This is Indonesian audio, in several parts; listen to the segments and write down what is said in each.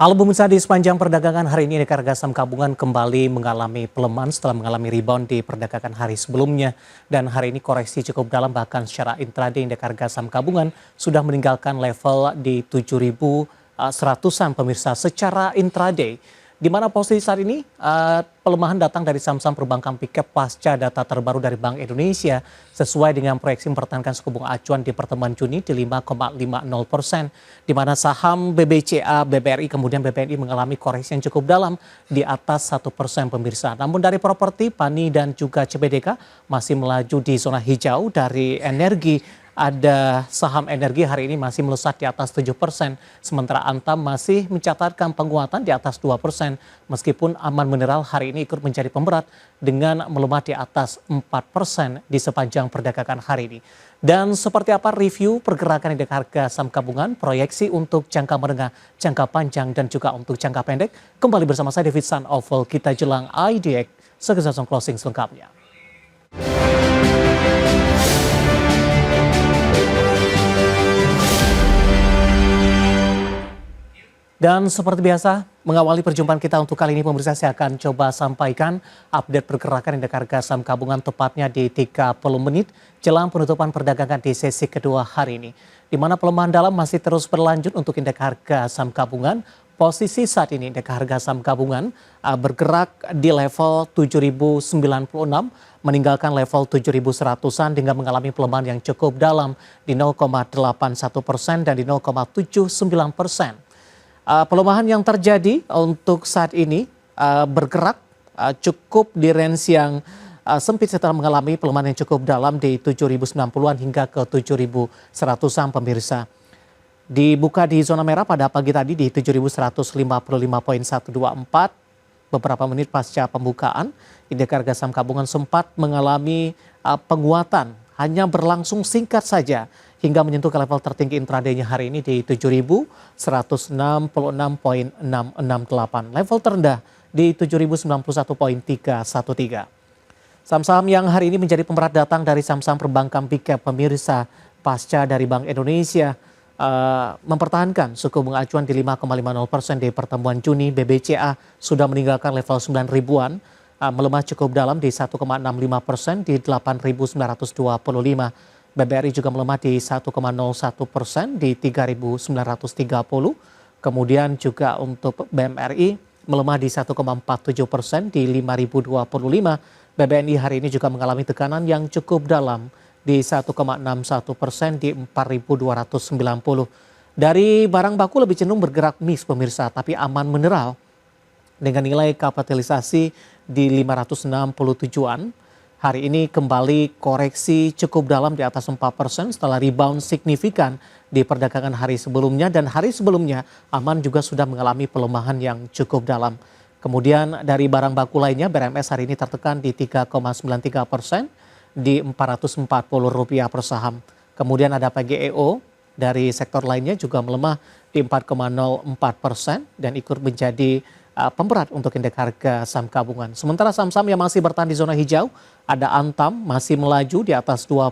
Halo pemirsa, di sepanjang perdagangan hari ini indeks harga saham gabungan kembali mengalami pelemahan setelah mengalami rebound di perdagangan hari sebelumnya. Dan hari ini koreksi cukup dalam, bahkan secara intraday indeks harga saham gabungan sudah meninggalkan level di 7.100-an pemirsa secara intraday. Di mana posisi saat ini pelemahan datang dari saham-saham perbankan pick-up pasca data terbaru dari Bank Indonesia sesuai dengan proyeksi mempertahankan suku bunga acuan di pertemuan Juni di 5,50%, di mana saham BBCA, BBRI kemudian BBNI mengalami koreksi yang cukup dalam di atas 1% pemirsa. Namun dari properti, PANI dan juga CBDK masih melaju di zona hijau. Dari energi, ada saham energi hari ini masih melesat di atas 7%, sementara Antam masih mencatatkan penguatan di atas 2%, meskipun Aman Mineral hari ini ikut menjadi pemberat dengan melemah di atas 4% di sepanjang perdagangan hari ini. Dan seperti apa review pergerakan indeks harga saham gabungan, proyeksi untuk jangka menengah, jangka panjang, dan juga untuk jangka pendek? Kembali bersama saya David San Oval, kita jelang IDX, segera closing selengkapnya. Dan seperti biasa, mengawali perjumpaan kita untuk kali ini pemirsa, saya akan coba sampaikan update pergerakan indeks harga saham gabungan tepatnya di 30 menit jelang penutupan perdagangan di sesi kedua hari ini. Di mana pelemahan dalam masih terus berlanjut untuk indeks harga saham gabungan. Posisi saat ini indeks harga saham gabungan bergerak di level 7.096, meninggalkan level 7.100-an dengan mengalami pelemahan yang cukup dalam di 0,81% dan di 0,79%. Pelemahan yang terjadi untuk saat ini bergerak cukup di range yang sempit setelah mengalami pelemahan yang cukup dalam di 7.090-an hingga ke 7.100-an pemirsa. Dibuka di zona merah pada pagi tadi di 7.155.124. Beberapa menit pasca pembukaan, indeks harga saham gabungan sempat mengalami penguatan, hanya berlangsung singkat saja hingga menyentuh ke level tertinggi intraday-nya hari ini di 7.166.668. Level terendah di 7.091.313. Saham-saham yang hari ini menjadi pemberat datang dari saham-saham perbankan pick-up pemirsa pasca dari Bank Indonesia mempertahankan suku bunga acuan di 5,50% di pertemuan Juni. BBCA sudah meninggalkan level 9 ribuan, melemah cukup dalam di 1,65% di 8.925. BBRI juga melemah di 1,01% di 3.930. Kemudian juga untuk BMRI melemah di 1,47% di 5.025. BBNI hari ini juga mengalami tekanan yang cukup dalam di 1,61% di 4.290. Dari barang baku lebih cenderung bergerak mix pemirsa, tapi Aman Mineral dengan nilai kapitalisasi di 567-an. Hari ini kembali koreksi cukup dalam di atas 4% setelah rebound signifikan di perdagangan hari sebelumnya. Dan hari sebelumnya Aman juga sudah mengalami pelemahan yang cukup dalam. Kemudian dari barang baku lainnya, BRMS hari ini tertekan di 3,93% di Rp440 per saham. Kemudian ada PGEO dari sektor lainnya juga melemah di 4,04% dan ikut menjadi pemberat untuk indeks harga saham gabungan. Sementara saham-saham yang masih bertahan di zona hijau, ada Antam masih melaju di atas 2%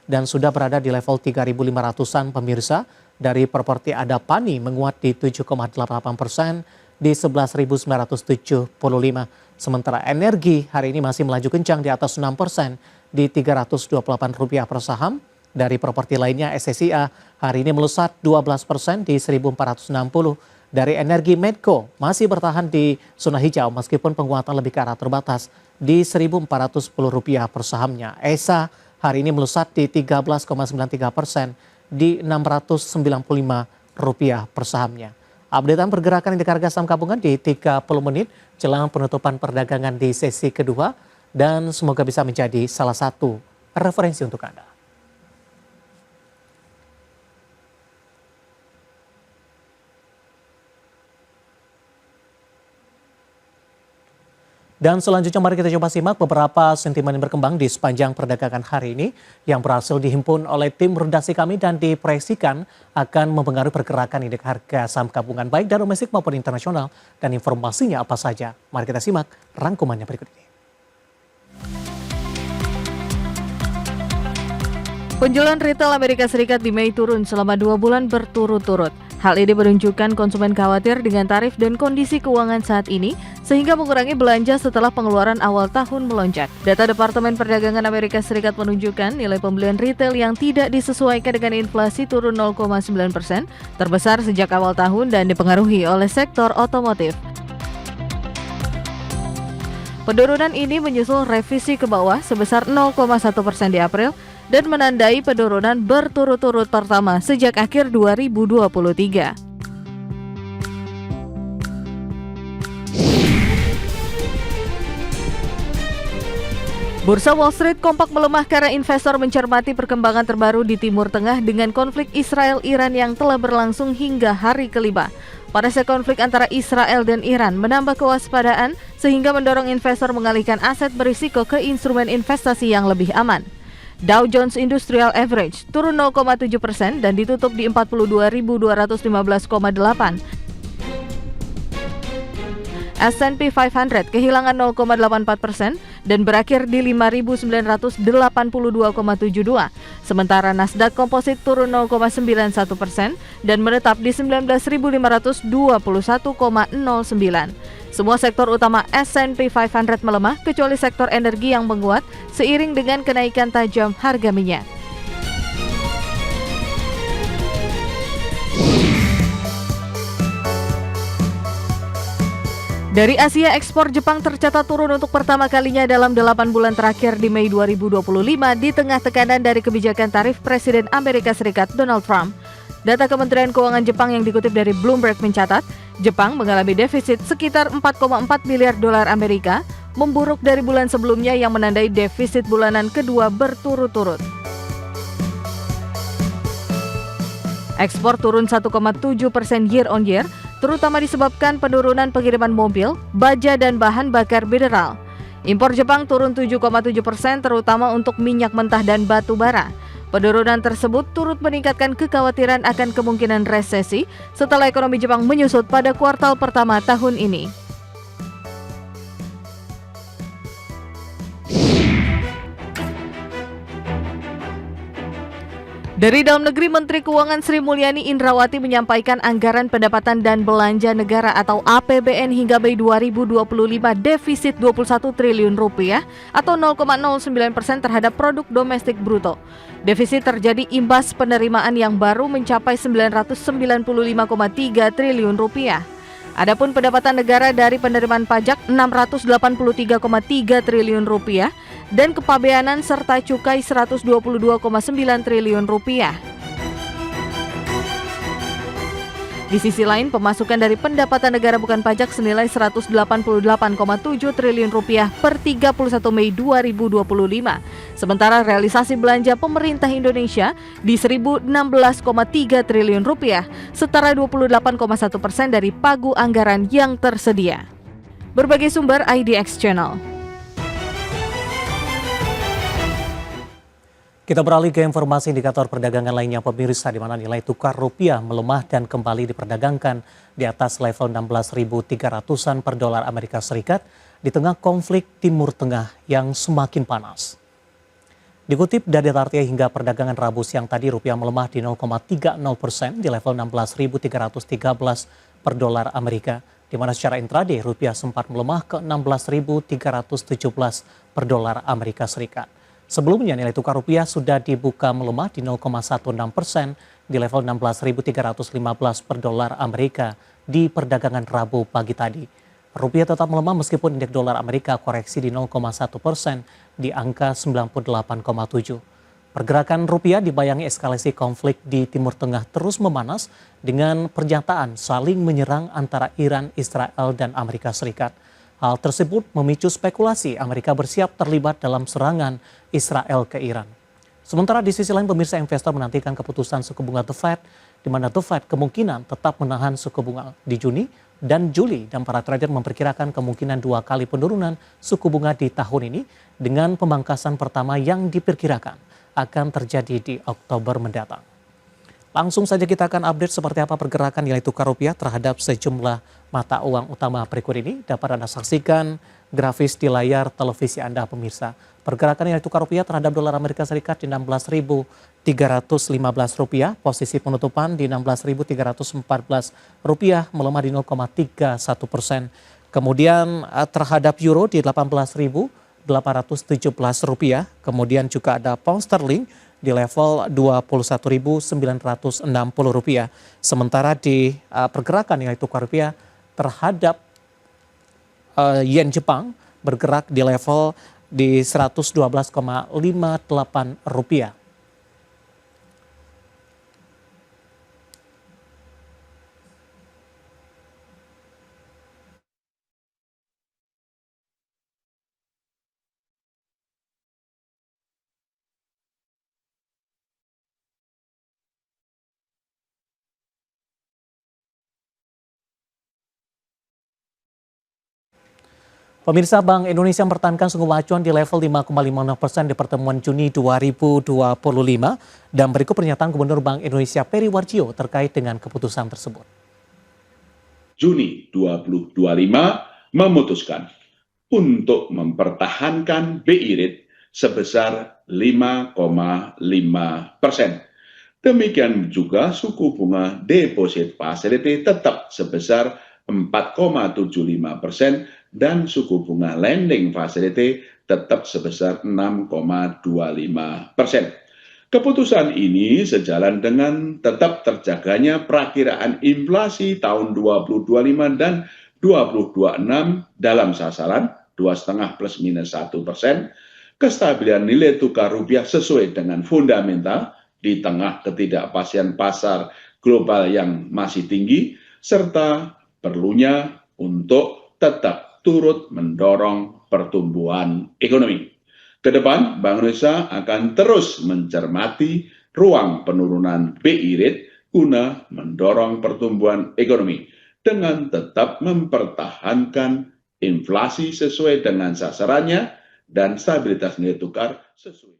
dan sudah berada di level 3.500-an pemirsa. Dari properti ada PANI menguat di 7,88% di 11.975. Sementara energi hari ini masih melaju kencang di atas 6% di Rp328 per saham. Dari properti lainnya SSIA hari ini melesat 12% di 1.460. Dari energi Medco masih bertahan di zona hijau meskipun penguatan lebih ke arah terbatas di Rp1.410 per sahamnya. ESA hari ini melesat di 13,93% di Rp695 per sahamnya. Updatean pergerakan indeks harga saham gabungan di 30 menit jelang penutupan perdagangan di sesi kedua, dan semoga bisa menjadi salah satu referensi untuk Anda. Dan selanjutnya mari kita coba simak beberapa sentimen yang berkembang di sepanjang perdagangan hari ini yang berhasil dihimpun oleh tim redaksi kami dan diproyeksikan akan mempengaruhi pergerakan indeks harga saham gabungan baik dari domestik maupun internasional. Dan informasinya apa saja? Mari kita simak rangkumannya berikut ini. Penjualan retail Amerika Serikat di Mei turun selama 2 bulan berturut-turut. Hal ini menunjukkan konsumen khawatir dengan tarif dan kondisi keuangan saat ini, sehingga mengurangi belanja setelah pengeluaran awal tahun melonjak. Data Departemen Perdagangan Amerika Serikat menunjukkan nilai pembelian retail yang tidak disesuaikan dengan inflasi turun 0,9%, terbesar sejak awal tahun dan dipengaruhi oleh sektor otomotif. Penurunan ini menyusul revisi ke bawah sebesar 0,1% di April, dan menandai penurunan berturut-turut pertama sejak akhir 2023. Bursa Wall Street kompak melemah karena investor mencermati perkembangan terbaru di Timur Tengah dengan konflik Israel-Iran yang telah berlangsung hingga hari kelima. Panasnya konflik antara Israel dan Iran menambah kewaspadaan sehingga mendorong investor mengalihkan aset berisiko ke instrumen investasi yang lebih aman. Dow Jones Industrial Average turun 0,7% dan ditutup di 42.215,8. S&P 500 kehilangan 0,84% dan berakhir di 5.982,72. Sementara Nasdaq Composite turun 0,91% dan menetap di 19.521,09. Semua sektor utama S&P 500 melemah kecuali sektor energi yang menguat seiring dengan kenaikan tajam harga minyak. Dari Asia, ekspor Jepang tercatat turun untuk pertama kalinya dalam 8 bulan terakhir di Mei 2025 di tengah tekanan dari kebijakan tarif Presiden Amerika Serikat Donald Trump. Data Kementerian Keuangan Jepang yang dikutip dari Bloomberg mencatat, Jepang mengalami defisit sekitar 4,4 miliar dolar Amerika, memburuk dari bulan sebelumnya yang menandai defisit bulanan kedua berturut-turut. Ekspor turun 1,7% year on year, terutama disebabkan penurunan pengiriman mobil, baja, dan bahan bakar mineral. Impor Jepang turun 7,7%, terutama untuk minyak mentah dan batu bara. Penurunan tersebut turut meningkatkan kekhawatiran akan kemungkinan resesi setelah ekonomi Jepang menyusut pada kuartal pertama tahun ini. Dari dalam negeri, Menteri Keuangan Sri Mulyani Indrawati menyampaikan anggaran pendapatan dan belanja negara atau APBN hingga Mei 2025 defisit 21 triliun rupiah atau 0,09% terhadap produk domestik bruto. Defisit terjadi imbas penerimaan yang baru mencapai 995,3 triliun rupiah. Adapun pendapatan negara dari penerimaan pajak 683,3 triliun rupiah dan kepabeanan serta cukai 122,9 triliun rupiah. Di sisi lain, pemasukan dari pendapatan negara bukan pajak senilai 188,7 triliun rupiah per 31 Mei 2025. Sementara realisasi belanja pemerintah Indonesia di 1.016,3 triliun rupiah, setara 28,1% dari pagu anggaran yang tersedia. Berbagai sumber IDX Channel. Kita beralih ke informasi indikator perdagangan lainnya pemirsa, di mana nilai tukar rupiah melemah dan kembali diperdagangkan di atas level 16.300-an per dolar Amerika Serikat di tengah konflik Timur Tengah yang semakin panas. Dikutip dari RTA hingga perdagangan Rabu siang tadi, rupiah melemah di 0,30% di level 16.313 per dolar Amerika, di mana secara intraday rupiah sempat melemah ke 16.317 per dolar Amerika Serikat. Sebelumnya nilai tukar rupiah sudah dibuka melemah di 0,16% di level 16.315 per dolar Amerika di perdagangan Rabu pagi tadi. Rupiah tetap melemah meskipun indeks dolar Amerika koreksi di 0,1% di angka 98,7. Pergerakan rupiah dibayangi eskalasi konflik di Timur Tengah terus memanas dengan pernyataan saling menyerang antara Iran, Israel, dan Amerika Serikat. Hal tersebut memicu spekulasi Amerika bersiap terlibat dalam serangan Israel ke Iran. Sementara di sisi lain, pemirsa, investor menantikan keputusan suku bunga The Fed, di mana The Fed kemungkinan tetap menahan suku bunga di Juni dan Juli, dan para trader memperkirakan kemungkinan 2 kali penurunan suku bunga di tahun ini dengan pemangkasan pertama yang diperkirakan akan terjadi di Oktober mendatang. Langsung saja kita akan update seperti apa pergerakan nilai tukar rupiah terhadap sejumlah mata uang utama berikut ini. Dapat Anda saksikan grafis di layar televisi Anda, pemirsa. Pergerakan nilai tukar rupiah terhadap dolar Amerika Serikat di 16.600 Rp16.315, posisi penutupan di Rp16.314, melemah di 0,31%. Kemudian terhadap euro di Rp18.817, kemudian juga ada pound sterling di level Rp21.960. Sementara di pergerakan nilai tukar rupiah terhadap yen Jepang bergerak di level di Rp112,58. Pemirsa, Bank Indonesia mempertahankan suku acuan di level 5,56% di pertemuan Juni 2025. Dan berikut pernyataan Gubernur Bank Indonesia Peri Warjio terkait dengan keputusan tersebut. Juni 2025 memutuskan untuk mempertahankan BI rate sebesar 5,5%. Demikian juga suku bunga deposit facility tetap sebesar 4,75% dan suku bunga lending facility tetap sebesar 6,25%. Keputusan ini sejalan dengan tetap terjaganya perakiraan inflasi tahun 2025 dan 2026 dalam sasaran 2,5 plus minus 1%, kestabilan nilai tukar rupiah sesuai dengan fundamental di tengah ketidakpastian pasar global yang masih tinggi, serta perlunya untuk tetap turut mendorong pertumbuhan ekonomi. Kedepan, Bank Indonesia akan terus mencermati ruang penurunan BI rate guna mendorong pertumbuhan ekonomi dengan tetap mempertahankan inflasi sesuai dengan sasarannya dan stabilitas nilai tukar sesuai.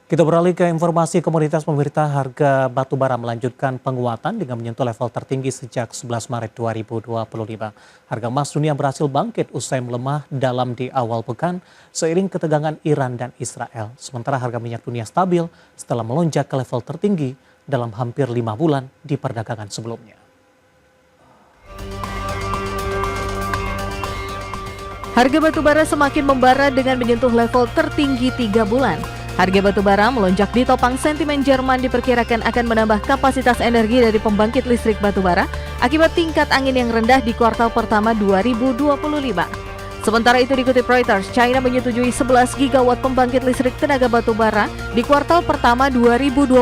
Kita beralih ke informasi komoditas. Pemerintah, harga batu bara melanjutkan penguatan dengan menyentuh level tertinggi sejak 11 Maret 2025. Harga emas dunia berhasil bangkit usai melemah dalam di awal pekan seiring ketegangan Iran dan Israel. Sementara harga minyak dunia stabil setelah melonjak ke level tertinggi dalam hampir 5 bulan di perdagangan sebelumnya. Harga batu bara semakin membara dengan menyentuh level tertinggi 3 bulan. Harga batu bara melonjak ditopang sentimen Jerman diperkirakan akan menambah kapasitas energi dari pembangkit listrik batu bara akibat tingkat angin yang rendah di kuartal pertama 2025. Sementara itu dikutip Reuters, China menyetujui 11 gigawatt pembangkit listrik tenaga batu bara di kuartal pertama 2025.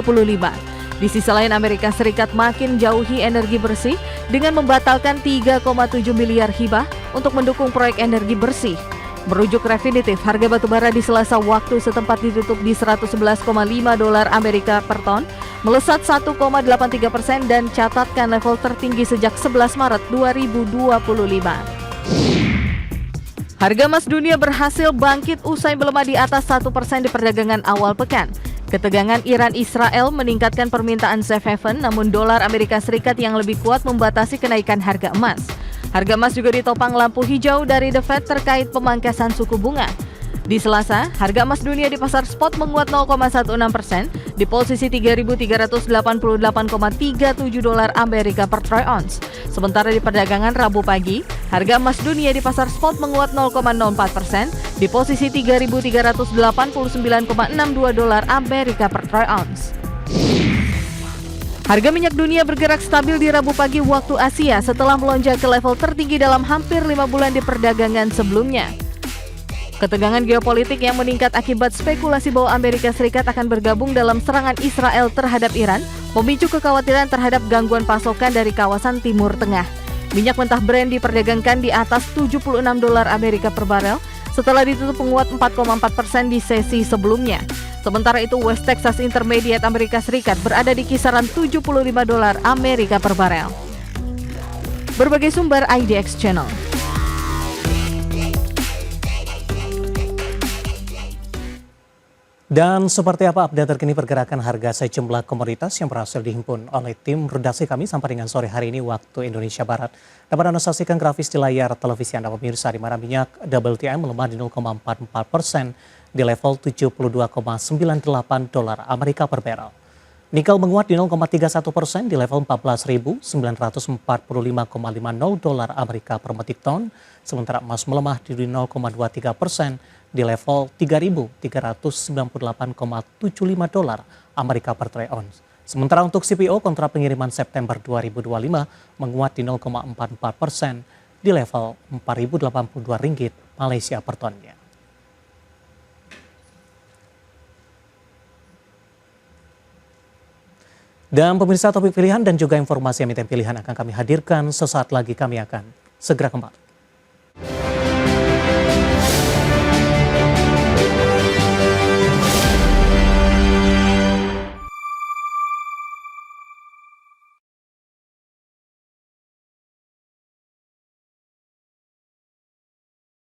Di sisi lain, Amerika Serikat makin jauhi energi bersih dengan membatalkan 3,7 miliar hibah untuk mendukung proyek energi bersih. Merujuk Refinitiv, harga batu bara di Selasa waktu setempat ditutup di $111,5 Amerika per ton, melesat 1,83% dan catatkan level tertinggi sejak 11 Maret 2025. Harga emas dunia berhasil bangkit usai melemah di atas 1% di perdagangan awal pekan. Ketegangan Iran-Israel meningkatkan permintaan safe haven, namun dolar Amerika Serikat yang lebih kuat membatasi kenaikan harga emas. Harga emas juga ditopang lampu hijau dari The Fed terkait pemangkasan suku bunga. Di Selasa, harga emas dunia di pasar spot menguat 0,16% di posisi $3.388,37 Amerika per troy ounce. Sementara di perdagangan Rabu pagi, harga emas dunia di pasar spot menguat 0,04% di posisi $3.389,62 Amerika per troy ounce. Harga minyak dunia bergerak stabil di Rabu pagi waktu Asia setelah melonjak ke level tertinggi dalam hampir 5 bulan di perdagangan sebelumnya. Ketegangan geopolitik yang meningkat akibat spekulasi bahwa Amerika Serikat akan bergabung dalam serangan Israel terhadap Iran memicu kekhawatiran terhadap gangguan pasokan dari kawasan Timur Tengah. Minyak mentah Brent diperdagangkan di atas $76 Amerika per barel setelah ditutup menguat 4,4% di sesi sebelumnya. Sementara itu West Texas Intermediate Amerika Serikat berada di kisaran $75 Amerika per barel. Berbagai sumber IDX Channel. Dan seperti apa update terkini pergerakan harga sejumlah komoditas yang berhasil dihimpun oleh tim redaksi kami sampai dengan sore hari ini waktu Indonesia Barat. Dapat Anda saksikan grafis di layar televisi Anda pemirsa, di mana minyak WTI melemah di 0,44% di level 72,98 dolar Amerika per barrel. Nikel menguat di 0,31% di level 14.945,50 dolar Amerika per metric ton, sementara emas melemah di 0,23% di level 3.398,75 dolar Amerika per troy ounce. Sementara untuk CPO, kontrak pengiriman September 2025 menguat di 0,44% di level Rp4.082 Malaysia per tonnya. Dan pemirsa, topik pilihan dan juga informasi emiten pilihan akan kami hadirkan sesaat lagi. Kami akan segera kembali.